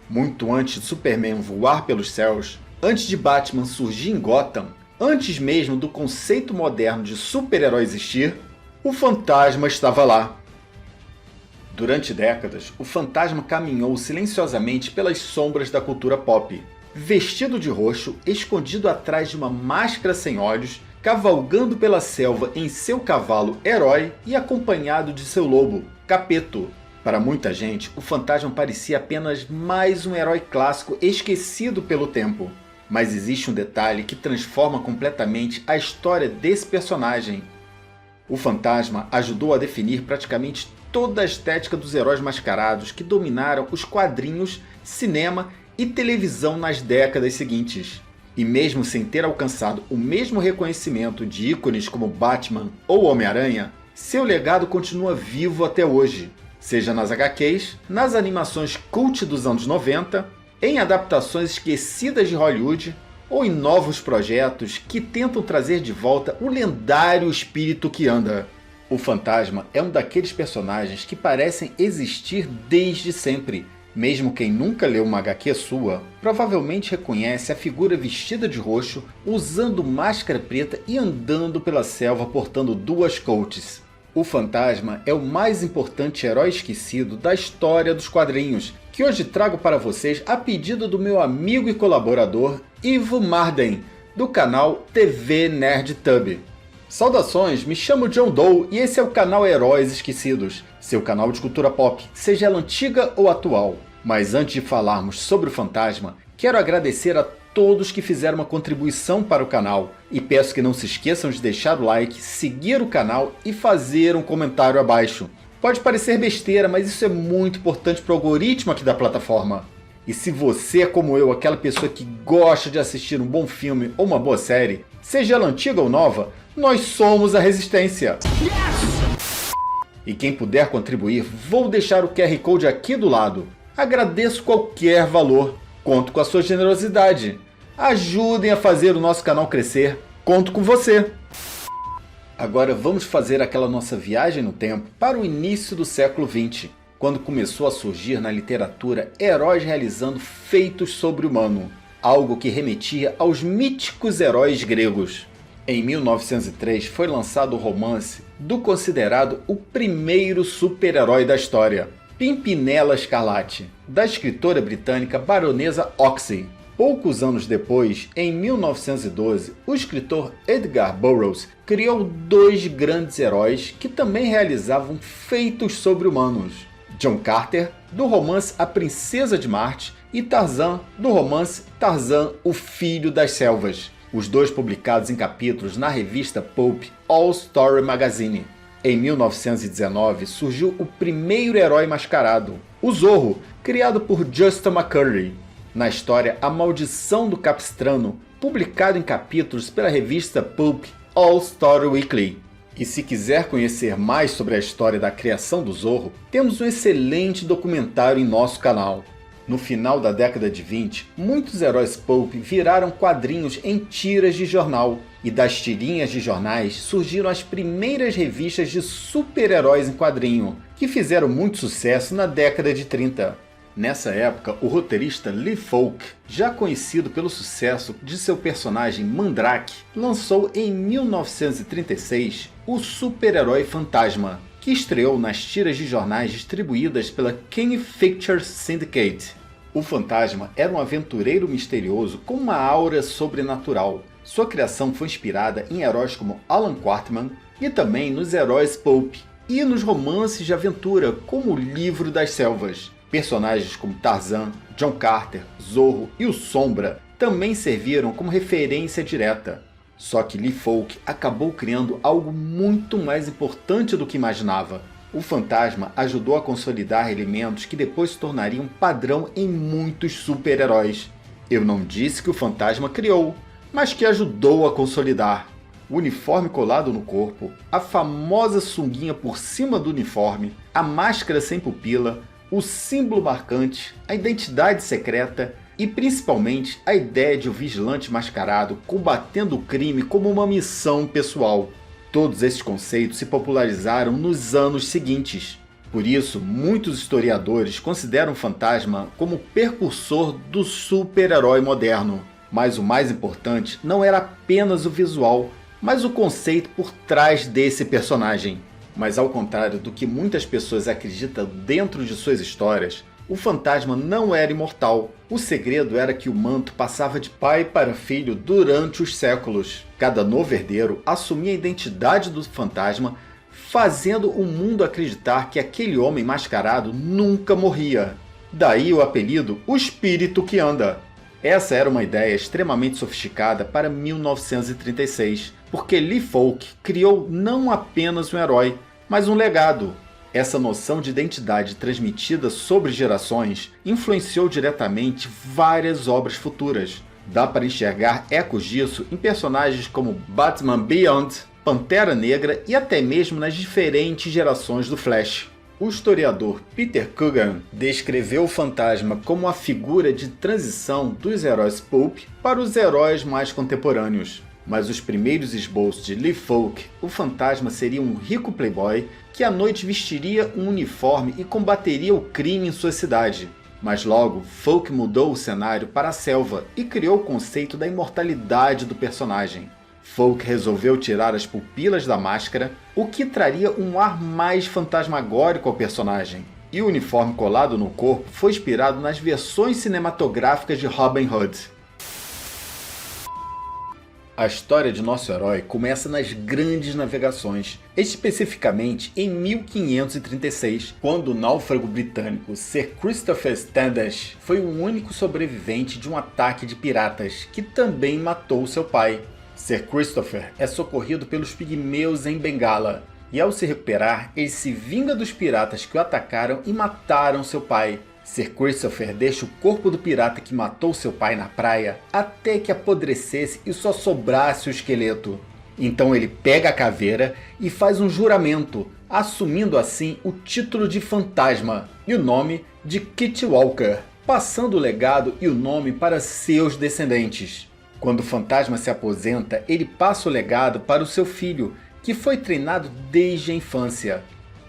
Muito antes de Superman voar pelos céus, antes de Batman surgir em Gotham, antes mesmo do conceito moderno de super-herói existir, o Fantasma estava lá. Durante décadas, o Fantasma caminhou silenciosamente pelas sombras da cultura pop. Vestido de roxo, escondido atrás de uma máscara sem olhos, cavalgando pela selva em seu cavalo Herói e acompanhado de seu lobo, Capeto. Para muita gente, o Fantasma parecia apenas mais um herói clássico esquecido pelo tempo. Mas existe um detalhe que transforma completamente a história desse personagem. O Fantasma ajudou a definir praticamente toda a estética dos heróis mascarados que dominaram os quadrinhos, cinema e televisão nas décadas seguintes. E mesmo sem ter alcançado o mesmo reconhecimento de ícones como Batman ou Homem-Aranha, seu legado continua vivo até hoje, seja nas HQs, nas animações cult dos anos 90, em adaptações esquecidas de Hollywood ou em novos projetos que tentam trazer de volta o lendário espírito que anda. O Fantasma é um daqueles personagens que parecem existir desde sempre. Mesmo quem nunca leu uma HQ sua, provavelmente reconhece a figura vestida de roxo, usando máscara preta e andando pela selva portando duas coates. O Fantasma é o mais importante herói esquecido da história dos quadrinhos, que hoje trago para vocês a pedido do meu amigo e colaborador Ivo Marden, do canal TV Nerd Tub. Saudações, me chamo John Doe e esse é o canal Heróis Esquecidos, seu canal de cultura pop, seja ela antiga ou atual. Mas antes de falarmos sobre o Fantasma, quero agradecer a todos que fizeram uma contribuição para o canal e peço que não se esqueçam de deixar o like, seguir o canal e fazer um comentário abaixo. Pode parecer besteira, mas isso é muito importante para o algoritmo aqui da plataforma. E se você é como eu, aquela pessoa que gosta de assistir um bom filme ou uma boa série, seja ela antiga ou nova, nós somos a Resistência. Yes! E quem puder contribuir, vou deixar o QR Code aqui do lado. Agradeço qualquer valor, conto com a sua generosidade. Ajudem a fazer o nosso canal crescer, conto com você. Agora vamos fazer aquela nossa viagem no tempo para o início do século XX, quando começou a surgir na literatura heróis realizando feitos sobre-humano, algo que remetia aos míticos heróis gregos. Em 1903 foi lançado o romance do considerado o primeiro super-herói da história, Pimpinela Escarlate, da escritora britânica Baronesa Oxley. Poucos anos depois, em 1912, o escritor Edgar Burroughs criou dois grandes heróis que também realizavam feitos sobre-humanos: John Carter, do romance A Princesa de Marte, e Tarzan, do romance Tarzan, o Filho das Selvas, os dois publicados em capítulos na revista Pulp All Story Magazine. Em 1919 surgiu o primeiro herói mascarado, o Zorro, criado por Justin McCurry, na história A Maldição do Capistrano, publicado em capítulos pela revista Pulp All Story Weekly. E se quiser conhecer mais sobre a história da criação do Zorro, temos um excelente documentário em nosso canal. No final da década de 20, muitos heróis pulp viraram quadrinhos em tiras de jornal, e das tirinhas de jornais surgiram as primeiras revistas de super-heróis em quadrinho, que fizeram muito sucesso na década de 30. Nessa época, o roteirista Lee Falk, já conhecido pelo sucesso de seu personagem Mandrake, lançou em 1936 o super-herói Fantasma, que estreou nas tiras de jornais distribuídas pela King Pictures Syndicate. O Fantasma era um aventureiro misterioso com uma aura sobrenatural. Sua criação foi inspirada em heróis como Alan Quarterman e também nos heróis pulp e nos romances de aventura como O Livro das Selvas. Personagens como Tarzan, John Carter, Zorro e o Sombra também serviram como referência direta. Só que Lee Falk acabou criando algo muito mais importante do que imaginava. O Fantasma ajudou a consolidar elementos que depois se tornariam padrão em muitos super-heróis. Eu não disse que o Fantasma criou, mas que ajudou a consolidar. O uniforme colado no corpo, a famosa sunguinha por cima do uniforme, a máscara sem pupila, o símbolo marcante, a identidade secreta e principalmente a ideia de um vigilante mascarado combatendo o crime como uma missão pessoal. Todos esses conceitos se popularizaram nos anos seguintes. Por isso, muitos historiadores consideram o Fantasma como o precursor do super-herói moderno. Mas o mais importante não era apenas o visual, mas o conceito por trás desse personagem. Mas ao contrário do que muitas pessoas acreditam dentro de suas histórias, o Fantasma não era imortal. O segredo era que o manto passava de pai para filho durante os séculos. Cada novo herdeiro assumia a identidade do Fantasma, fazendo o mundo acreditar que aquele homem mascarado nunca morria. Daí o apelido O Espírito que Anda. Essa era uma ideia extremamente sofisticada para 1936, porque Lee Falk criou não apenas um herói, mas um legado. Essa noção de identidade transmitida sobre gerações influenciou diretamente várias obras futuras. Dá para enxergar ecos disso em personagens como Batman Beyond, Pantera Negra e até mesmo nas diferentes gerações do Flash. O historiador Peter Coogan descreveu o Fantasma como a figura de transição dos heróis pulp para os heróis mais contemporâneos. Mas os primeiros esboços de Lee Falk, o Fantasma seria um rico playboy que à noite vestiria um uniforme e combateria o crime em sua cidade. Mas logo, Falk mudou o cenário para a selva e criou o conceito da imortalidade do personagem. Falk resolveu tirar as pupilas da máscara, o que traria um ar mais fantasmagórico ao personagem. E o uniforme colado no corpo foi inspirado nas versões cinematográficas de Robin Hood. A história de nosso herói começa nas grandes navegações, especificamente em 1536, quando o náufrago britânico Sir Christopher Standish foi o único sobrevivente de um ataque de piratas, que também matou seu pai. Sir Christopher é socorrido pelos pigmeus em Bengala, e ao se recuperar, ele se vinga dos piratas que o atacaram e mataram seu pai. Sir Christopher deixa o corpo do pirata que matou seu pai na praia até que apodrecesse e só sobrasse o esqueleto. Então ele pega a caveira e faz um juramento, assumindo assim o título de Fantasma e o nome de Kit Walker, passando o legado e o nome para seus descendentes. Quando o Fantasma se aposenta, ele passa o legado para o seu filho, que foi treinado desde a infância.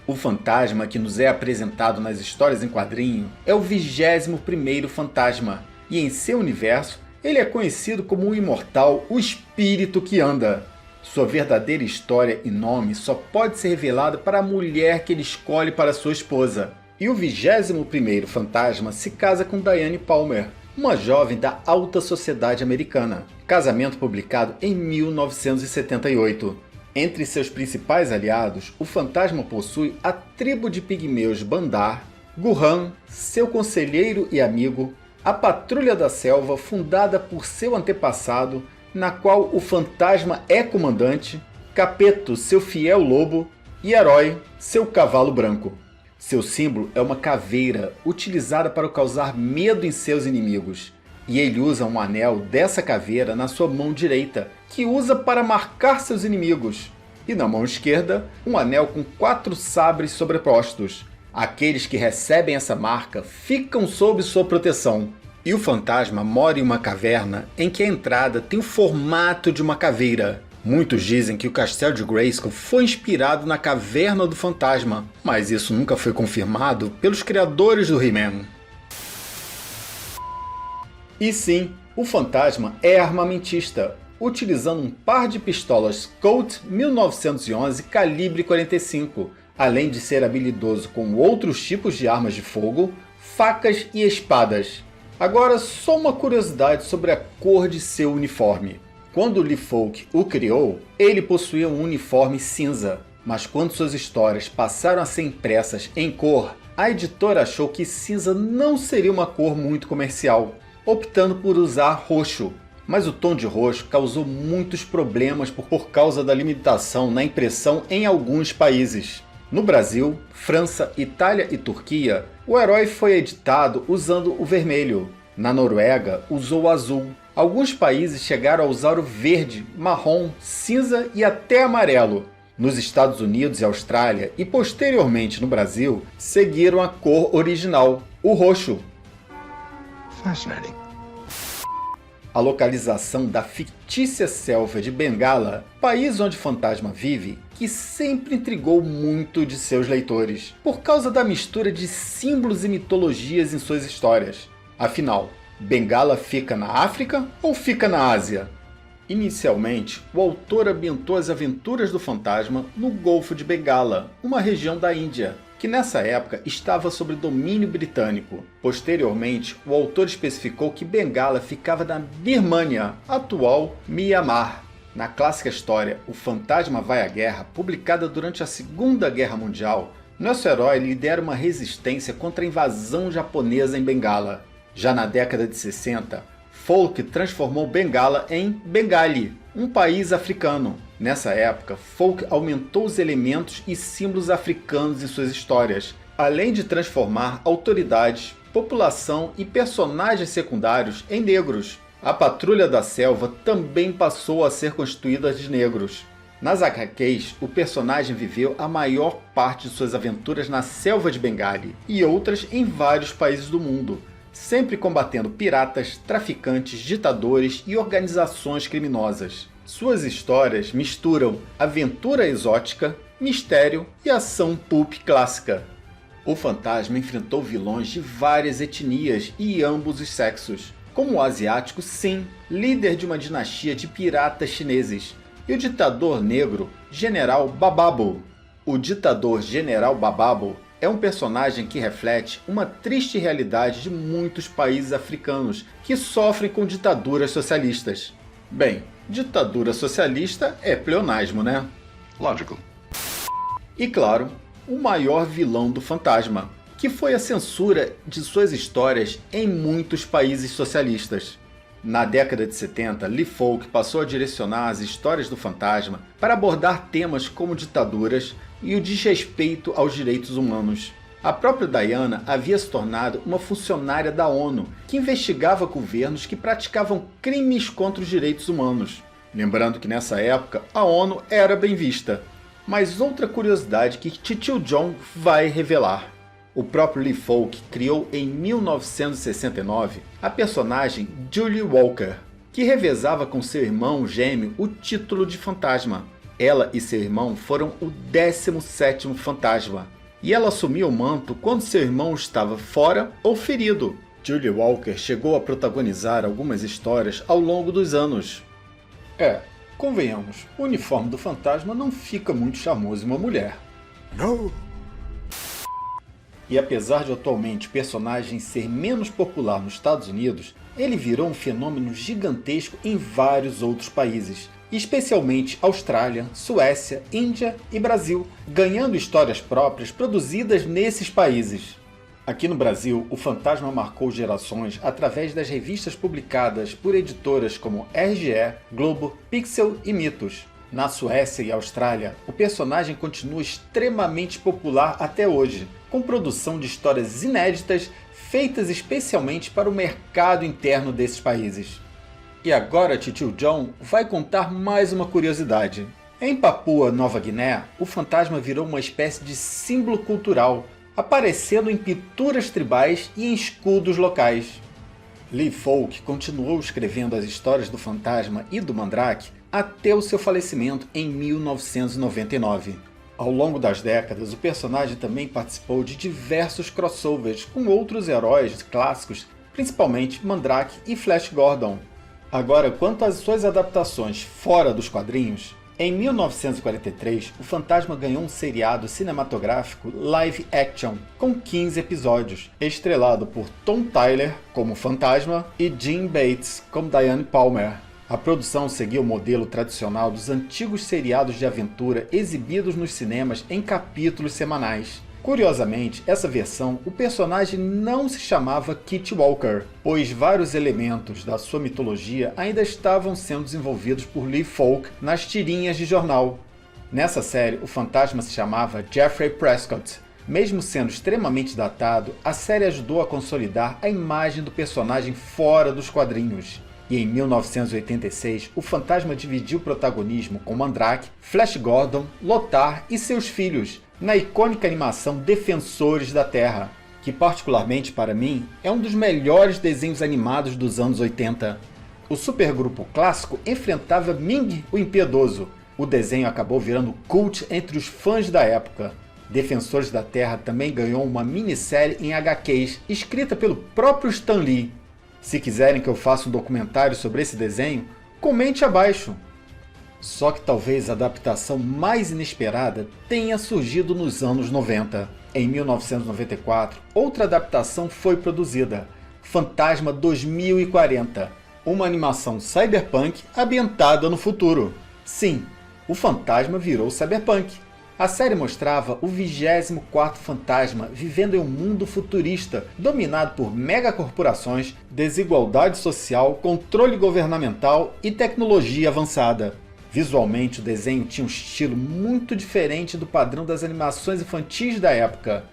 O Fantasma que nos é apresentado nas histórias em quadrinho é o 21º Fantasma, e em seu universo ele é conhecido como o imortal O Espírito que Anda. Sua verdadeira história e nome só pode ser revelado para a mulher que ele escolhe para sua esposa. E o 21º Fantasma se casa com Diane Palmer, uma jovem da alta sociedade americana. Casamento publicado em 1978. Entre seus principais aliados, o Fantasma possui a tribo de pigmeus Bandar, Gurran, seu conselheiro e amigo, a Patrulha da Selva, fundada por seu antepassado, na qual o Fantasma é comandante, Capeto, seu fiel lobo, e Herói, seu cavalo branco. Seu símbolo é uma caveira, utilizada para causar medo em seus inimigos. E ele usa um anel dessa caveira na sua mão direita, que usa para marcar seus inimigos. E na mão esquerda, um anel com 4 sabres sobrepostos. Aqueles que recebem essa marca ficam sob sua proteção. E o Fantasma mora em uma caverna em que a entrada tem o formato de uma caveira. Muitos dizem que o Castelo de Grayskull foi inspirado na Caverna do Fantasma, mas isso nunca foi confirmado pelos criadores do He-Man. E sim, o Fantasma é armamentista, utilizando um par de pistolas Colt 1911 calibre 45, além de ser habilidoso com outros tipos de armas de fogo, facas e espadas. Agora, só uma curiosidade sobre a cor de seu uniforme. Quando Lee Falk o criou, ele possuía um uniforme cinza, mas quando suas histórias passaram a ser impressas em cor, a editora achou que cinza não seria uma cor muito comercial, optando por usar roxo. Mas o tom de roxo causou muitos problemas por causa da limitação na impressão em alguns países. No Brasil, França, Itália e Turquia, o herói foi editado usando o vermelho. Na Noruega, usou o azul. Alguns países chegaram a usar o verde, marrom, cinza e até amarelo. Nos Estados Unidos e Austrália, e posteriormente no Brasil, seguiram a cor original, o roxo. Fascinating. A localização da fictícia selva de Bengala, país onde o fantasma vive, que sempre intrigou muito de seus leitores, por causa da mistura de símbolos e mitologias em suas histórias. Afinal, Bengala fica na África ou fica na Ásia? Inicialmente, o autor ambientou as aventuras do fantasma no Golfo de Bengala, uma região da Índia, que nessa época estava sob domínio britânico. Posteriormente, o autor especificou que Bengala ficava na Birmânia, atual Mianmar. Na clássica história O Fantasma Vai à Guerra, publicada durante a Segunda Guerra Mundial, nosso herói lidera uma resistência contra a invasão japonesa em Bengala. Já na década de 60, Folk transformou Bengala em Bengali, um país africano. Nessa época, Folk aumentou os elementos e símbolos africanos em suas histórias, além de transformar autoridades, população e personagens secundários em negros. A Patrulha da Selva também passou a ser constituída de negros. Nas HQs, o personagem viveu a maior parte de suas aventuras na selva de Bengali e outras em vários países do mundo, sempre combatendo piratas, traficantes, ditadores e organizações criminosas. Suas histórias misturam aventura exótica, mistério e ação pulp clássica. O fantasma enfrentou vilões de várias etnias e ambos os sexos, como o asiático Sin, líder de uma dinastia de piratas chineses, e o ditador negro General Bababo. O ditador General Bababo é um personagem que reflete uma triste realidade de muitos países africanos que sofrem com ditaduras socialistas. Bem, ditadura socialista é pleonasmo, né? Logical. E claro, o maior vilão do fantasma, que foi a censura de suas histórias em muitos países socialistas. Na década de 70, Lee Falk passou a direcionar as histórias do fantasma para abordar temas como ditaduras e o desrespeito aos direitos humanos. A própria Diana havia se tornado uma funcionária da ONU que investigava governos que praticavam crimes contra os direitos humanos. Lembrando que nessa época a ONU era bem vista. Mas outra curiosidade que Titio John vai revelar. O próprio Lee Falk criou em 1969 a personagem Julie Walker, que revezava com seu irmão gêmeo o título de fantasma. Ela e seu irmão foram o 17º fantasma, e ela assumiu o manto quando seu irmão estava fora ou ferido. Julie Walker chegou a protagonizar algumas histórias ao longo dos anos. Convenhamos, o uniforme do fantasma não fica muito charmoso em uma mulher. No. E apesar de atualmente o personagem ser menos popular nos Estados Unidos, ele virou um fenômeno gigantesco em vários outros países, especialmente Austrália, Suécia, Índia e Brasil, ganhando histórias próprias produzidas nesses países. Aqui no Brasil, o fantasma marcou gerações através das revistas publicadas por editoras como RGE, Globo, Pixel e Mitos. Na Suécia e Austrália, o personagem continua extremamente popular até hoje, com produção de histórias inéditas feitas especialmente para o mercado interno desses países. E agora Titio John vai contar mais uma curiosidade. Em Papua Nova Guiné, o fantasma virou uma espécie de símbolo cultural, aparecendo em pinturas tribais e em escudos locais. Lee Falk continuou escrevendo as histórias do fantasma e do Mandrake até o seu falecimento em 1999. Ao longo das décadas, o personagem também participou de diversos crossovers com outros heróis clássicos, principalmente Mandrake e Flash Gordon. Agora, quanto às suas adaptações fora dos quadrinhos, em 1943, o fantasma ganhou um seriado cinematográfico live action com 15 episódios, estrelado por Tom Tyler como fantasma e Jim Bates como Diane Palmer. A produção seguia o modelo tradicional dos antigos seriados de aventura exibidos nos cinemas em capítulos semanais. Curiosamente, essa versão, o personagem não se chamava Kitty Walker, pois vários elementos da sua mitologia ainda estavam sendo desenvolvidos por Lee Falk nas tirinhas de jornal. Nessa série, o fantasma se chamava Jeffrey Prescott. Mesmo sendo extremamente datado, a série ajudou a consolidar a imagem do personagem fora dos quadrinhos. E em 1986, o fantasma dividiu o protagonismo com Mandrake, Flash Gordon, Lothar e seus filhos, na icônica animação Defensores da Terra, que particularmente para mim é um dos melhores desenhos animados dos anos 80. O supergrupo clássico enfrentava Ming, o Impiedoso. O desenho acabou virando cult entre os fãs da época. Defensores da Terra também ganhou uma minissérie em HQs, escrita pelo próprio Stan Lee. Se quiserem que eu faça um documentário sobre esse desenho, comente abaixo. Só que talvez a adaptação mais inesperada tenha surgido nos anos 90. Em 1994, outra adaptação foi produzida, Fantasma 2040, uma animação cyberpunk ambientada no futuro. Sim, o fantasma virou cyberpunk. A série mostrava o 24º fantasma vivendo em um mundo futurista, dominado por megacorporações, desigualdade social, controle governamental e tecnologia avançada. Visualmente, o desenho tinha um estilo muito diferente do padrão das animações infantis da época.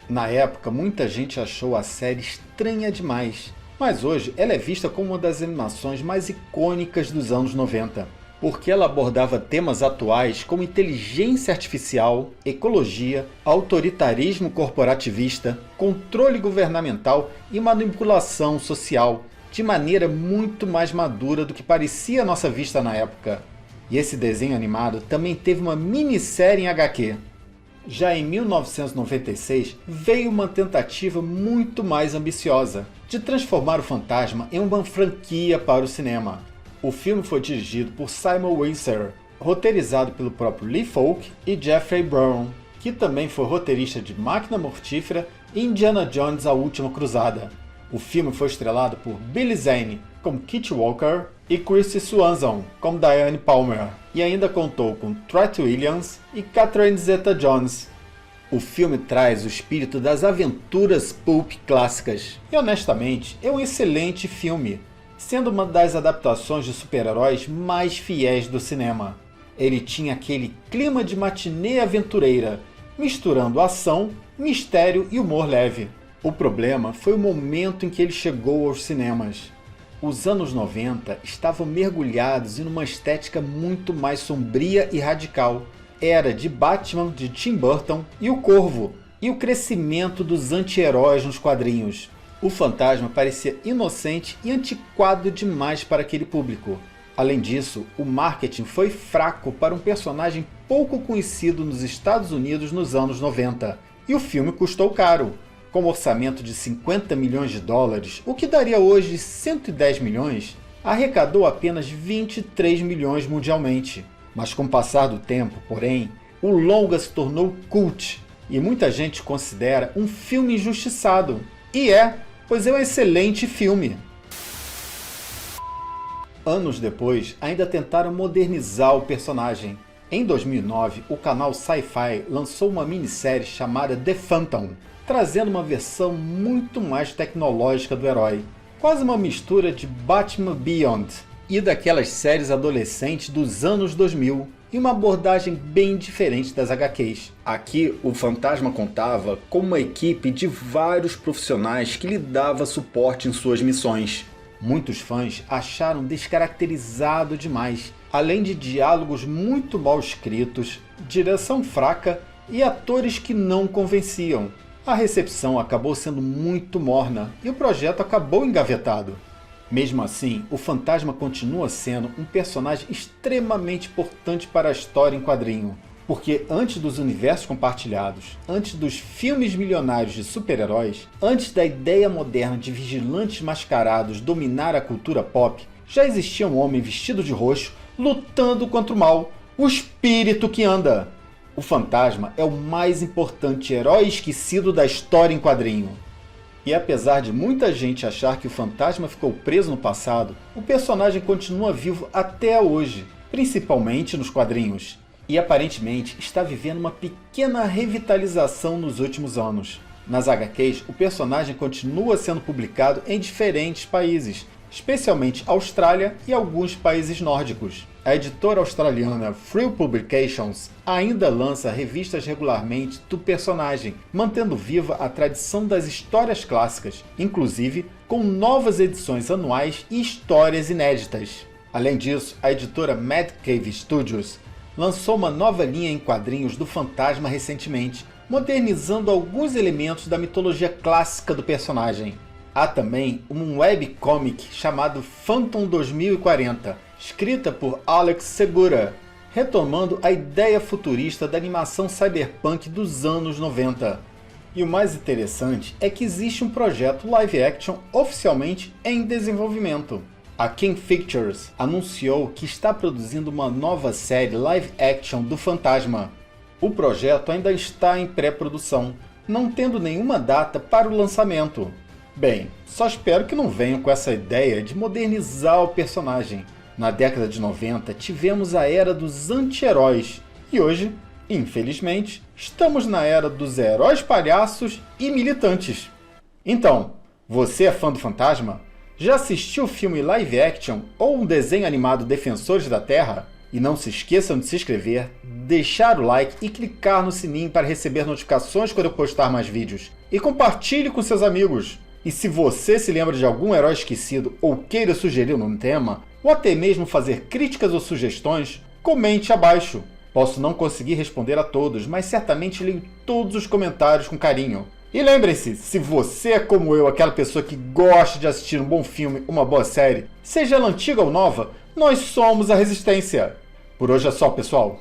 Na época, muita gente achou a série estranha demais, mas hoje ela é vista como uma das animações mais icônicas dos anos 90. Porque ela abordava temas atuais como inteligência artificial, ecologia, autoritarismo corporativista, controle governamental e manipulação social, de maneira muito mais madura do que parecia à nossa vista na época. E esse desenho animado também teve uma minissérie em HQ. Já em 1996, veio uma tentativa muito mais ambiciosa, de transformar o fantasma em uma franquia para o cinema. O filme foi dirigido por Simon Wincer, roteirizado pelo próprio Lee Falk e Jeffrey Brown, que também foi roteirista de Máquina Mortífera e Indiana Jones: A Última Cruzada. O filme foi estrelado por Billy Zane como Kit Walker e Christy Swanson como Diane Palmer, e ainda contou com Treat Williams e Catherine Zeta-Jones. O filme traz o espírito das aventuras pulp clássicas, e honestamente é um excelente filme, sendo uma das adaptações de super-heróis mais fiéis do cinema. Ele tinha aquele clima de matinê aventureira, misturando ação, mistério e humor leve. O problema foi o momento em que ele chegou aos cinemas. Os anos 90 estavam mergulhados em uma estética muito mais sombria e radical. Era de Batman de Tim Burton e o Corvo, e o crescimento dos anti-heróis nos quadrinhos. O fantasma parecia inocente e antiquado demais para aquele público. Além disso, o marketing foi fraco para um personagem pouco conhecido nos Estados Unidos nos anos 90, e o filme custou caro. Com um orçamento de 50 milhões de dólares, o que daria hoje 110 milhões, arrecadou apenas 23 milhões mundialmente. Mas com o passar do tempo, porém, o longa se tornou cult, e muita gente considera um filme injustiçado. E pois é um excelente filme. Anos depois, ainda tentaram modernizar o personagem. Em 2009, o canal Sci-Fi lançou uma minissérie chamada The Phantom, trazendo uma versão muito mais tecnológica do herói, quase uma mistura de Batman Beyond e daquelas séries adolescentes dos anos 2000, e uma abordagem bem diferente das HQs. Aqui, o fantasma contava com uma equipe de vários profissionais que lhe dava suporte em suas missões. Muitos fãs acharam descaracterizado demais, além de diálogos muito mal escritos, direção fraca e atores que não convenciam. A recepção acabou sendo muito morna e o projeto acabou engavetado. Mesmo assim, o fantasma continua sendo um personagem extremamente importante para a história em quadrinho, porque antes dos universos compartilhados, antes dos filmes milionários de super-heróis, antes da ideia moderna de vigilantes mascarados dominar a cultura pop, já existia um homem vestido de roxo lutando contra o mal, o espírito que anda. O fantasma é o mais importante herói esquecido da história em quadrinho. E apesar de muita gente achar que o fantasma ficou preso no passado, o personagem continua vivo até hoje, principalmente nos quadrinhos. E aparentemente está vivendo uma pequena revitalização nos últimos anos. Nas HQs, o personagem continua sendo publicado em diferentes países, especialmente Austrália e alguns países nórdicos. A editora australiana Frill Publications ainda lança revistas regularmente do personagem, mantendo viva a tradição das histórias clássicas, inclusive com novas edições anuais e histórias inéditas. Além disso, a editora Mad Cave Studios lançou uma nova linha em quadrinhos do fantasma recentemente, modernizando alguns elementos da mitologia clássica do personagem. Há também um webcomic chamado Phantom 2040, escrita por Alex Segura, retomando a ideia futurista da animação cyberpunk dos anos 90. E o mais interessante é que existe um projeto live action oficialmente em desenvolvimento. A King Pictures anunciou que está produzindo uma nova série live action do Fantasma. O projeto ainda está em pré-produção, não tendo nenhuma data para o lançamento. Bem, só espero que não venham com essa ideia de modernizar o personagem. Na década de 90 tivemos a era dos anti-heróis e hoje, infelizmente, estamos na era dos heróis palhaços e militantes. Então, você é fã do Fantasma? Já assistiu o filme live action ou um desenho animado Defensores da Terra? E não se esqueçam de se inscrever, deixar o like e clicar no sininho para receber notificações quando eu postar mais vídeos. E compartilhe com seus amigos. E se você se lembra de algum herói esquecido ou queira sugerir um tema, ou até mesmo fazer críticas ou sugestões, comente abaixo. Posso não conseguir responder a todos, mas certamente leio todos os comentários com carinho. E lembre-se, se você é como eu, aquela pessoa que gosta de assistir um bom filme, uma boa série, seja ela antiga ou nova, nós somos a Resistência. Por hoje é só, pessoal.